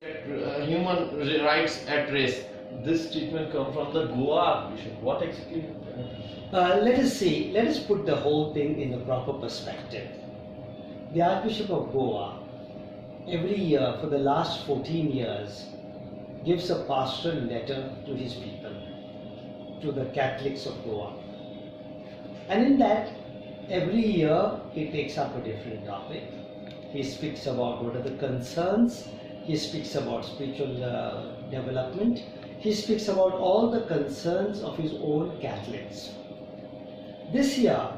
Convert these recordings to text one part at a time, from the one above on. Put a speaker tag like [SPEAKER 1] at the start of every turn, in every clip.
[SPEAKER 1] Human rights at risk. This statement come from the Goa Archbishop. What exactly?
[SPEAKER 2] Let us see, let us put the whole thing in the proper perspective. The Archbishop of Goa, every year for the last 14 years, gives a pastoral letter to his people, to the Catholics of Goa. And in that, every year he takes up a different topic. He speaks about what are the concerns, he speaks about spiritual development, he speaks about all the concerns of his own Catholics. This year,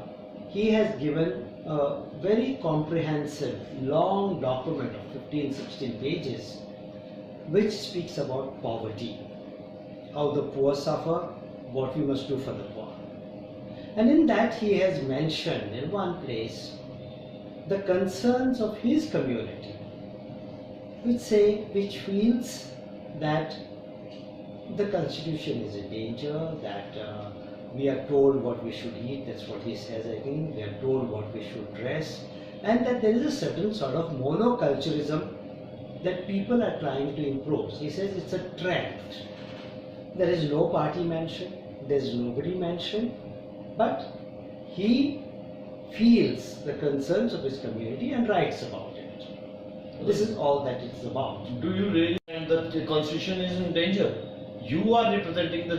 [SPEAKER 2] he has given a very comprehensive, long document of 15-16 pages, which speaks about poverty, how the poor suffer, what we must do for the poor. And in that he has mentioned in one place the concerns of his community, which feels that the constitution is in danger, that we are told what we should eat, that's what he says again, we are told what we should dress, and that there is a certain sort of monoculturism that people are trying to impose. He says it's a trend. There is no party mentioned, there is nobody mentioned, but he feels the concerns of his community and writes about it. This is all that it's about.
[SPEAKER 1] Do you really think that the constitution is in danger? You are representing the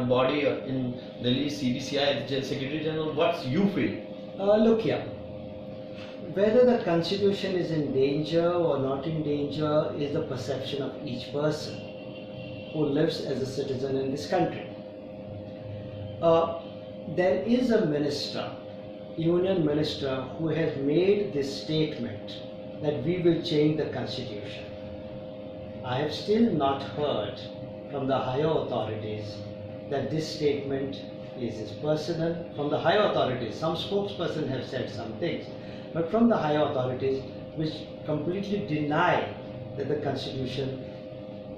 [SPEAKER 1] body in Delhi, CBCI, the Secretary General. What you feel?
[SPEAKER 2] Look here. Whether the constitution is in danger or not in danger is the perception of each person who lives as a citizen in this country. There is a minister, union minister, who has made this statement that we will change the constitution. I have still not heard from the higher authorities that this statement is personal. From the higher authorities, some spokesperson have said some things, but from the higher authorities which completely deny that the constitution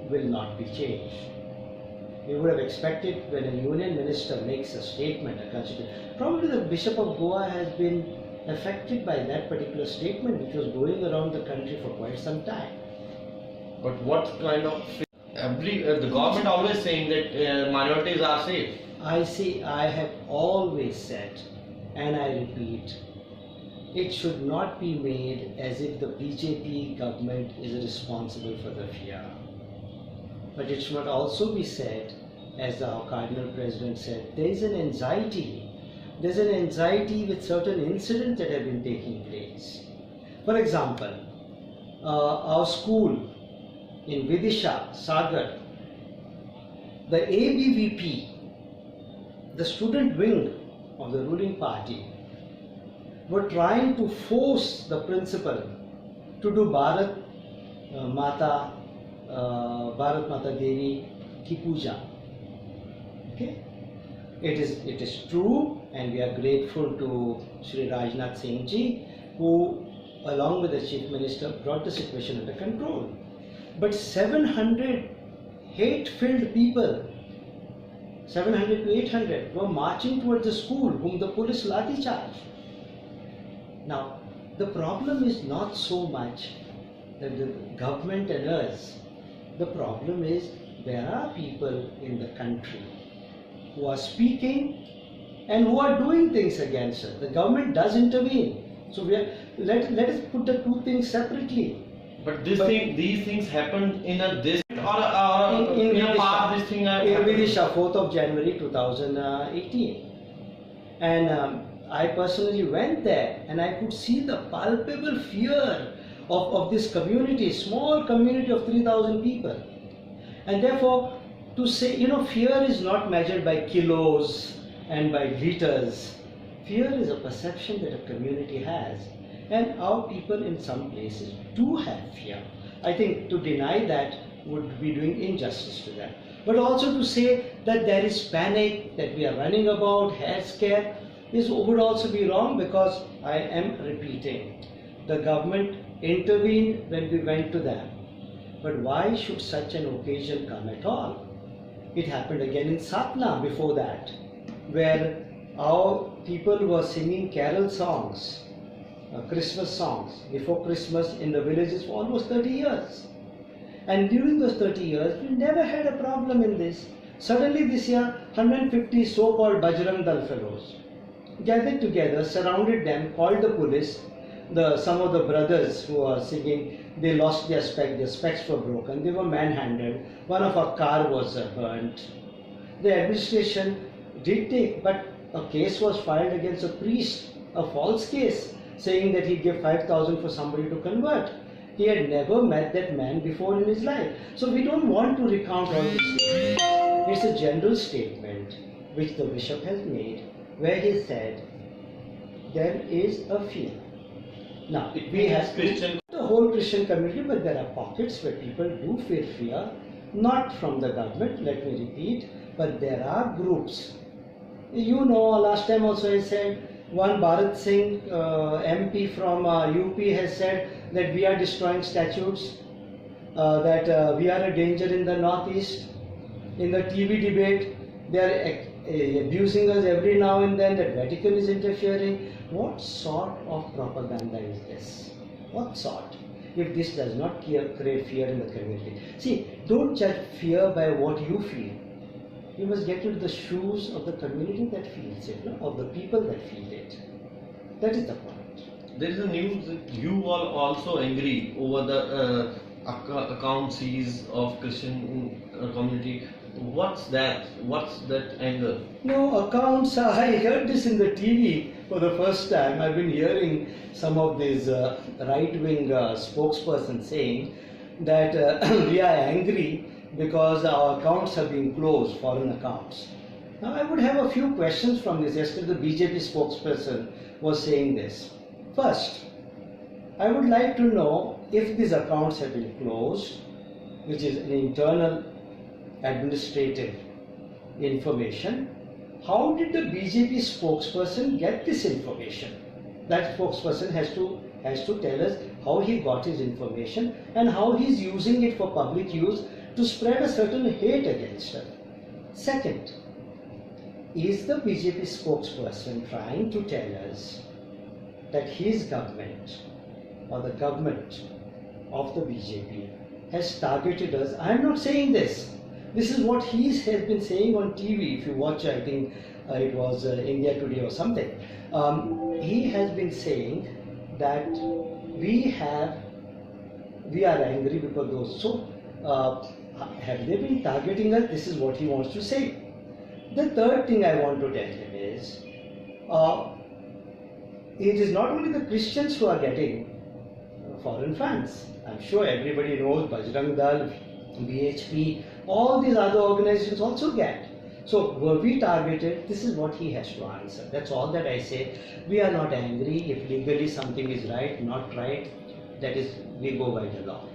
[SPEAKER 2] will not be changed. We would have expected when a union minister makes a statement, a constitution. Probably the Bishop of Goa has been affected by that particular statement, which was going around the country for quite some time.
[SPEAKER 1] But what kind of the government always saying that minorities are safe.
[SPEAKER 2] I have always said, and I repeat, it should not be made as if the BJP government is responsible for the fear. But it should also be said, as the Cardinal President said, there is an anxiety. There's an anxiety with certain incidents that have been taking place. For example, our school in Vidisha, Sagar, the ABVP, the student wing of the ruling party, were trying to force the principal to do Bharat Mata Devi ki puja. Okay? It is true, and we are grateful to Shri Rajnath Singh ji, who along with the Chief Minister brought the situation under control. But 700 hate-filled people, 700 to 800, were marching towards the school, whom the police lathi charged. Now, the problem is not so much that the government and us. The problem is there are people in the country who are speaking and who are doing things against us. The government does intervene. So let us put the two things separately.
[SPEAKER 1] But these things happened in a past. This thing
[SPEAKER 2] in Vidisha, 4th of January 2018, and I personally went there, and I could see the palpable fear of this community, small community of 3,000 people, and therefore to say, fear is not measured by kilos and by liters. Fear is a perception that a community has. And our people in some places do have fear. I think to deny that would be doing injustice to them. But also to say that there is panic, that we are running about, head scare, would also be wrong, because I am repeating, the government intervened when we went to them. But why should such an occasion come at all? It happened again in Satna before that, where our people were singing carol songs, Christmas songs before Christmas in the villages for almost 30 years. And during those 30 years, we never had a problem in this. Suddenly this year, 150 so-called Bajrang Dal fellows gathered together, surrounded them, called the police. Some of the brothers who are singing, they lost their specs were broken, they were manhandled, one of our car was burnt. The administration did take, but a case was filed against a priest, a false case, saying that he gave 5,000 for somebody to convert. He had never met that man before in his life. So we don't want to recount all this. It's a general statement which the bishop has made, where he said, there is a fear. Now, we have
[SPEAKER 1] Christian.
[SPEAKER 2] the whole Christian community, but there are pockets where people do feel fear, not from the government, let me repeat, but there are groups. You know, last time also I said, one Bharat Singh, MP from UP has said that we are destroying statutes, that we are a danger in the northeast. In the TV debate, they are abusing us every now and then, that Vatican is interfering. What sort of propaganda is this? What sort? If this does not create fear in the community. See, don't judge fear by what you feel. You must get into the shoes of the community that feels it, no? Of the people that feel it. That is the point.
[SPEAKER 1] There is a news that you are also angry over the account seize of Christian community. What's that? What's that anger?
[SPEAKER 2] No, accounts, I heard this in the TV for the first time. I've been hearing some of these right-wing spokespersons saying that we are angry because our accounts have been closed, foreign accounts. Now I would have a few questions from this. Yesterday the BJP spokesperson was saying this. First, I would like to know if these accounts have been closed, which is an internal administrative information. How did the BJP spokesperson get this information? That spokesperson has to tell us how he got his information and how he is using it for public use to spread a certain hate against her. Second, is the BJP spokesperson trying to tell us that his government or the government of the BJP has targeted us? I am not saying this. This is what he has been saying on TV. If you watch, I think it was India Today or something. He has been saying that we are angry because those. So, have they been targeting us? This is what he wants to say. The third thing I want to tell him is, it is not only the Christians who are getting foreign funds. I'm sure everybody knows Bajrang Dal, BHP, all these other organizations also get. So were we targeted? This is what he has to answer. That's all that I say. We are not angry if legally something is right, not right. That is, we go by the law.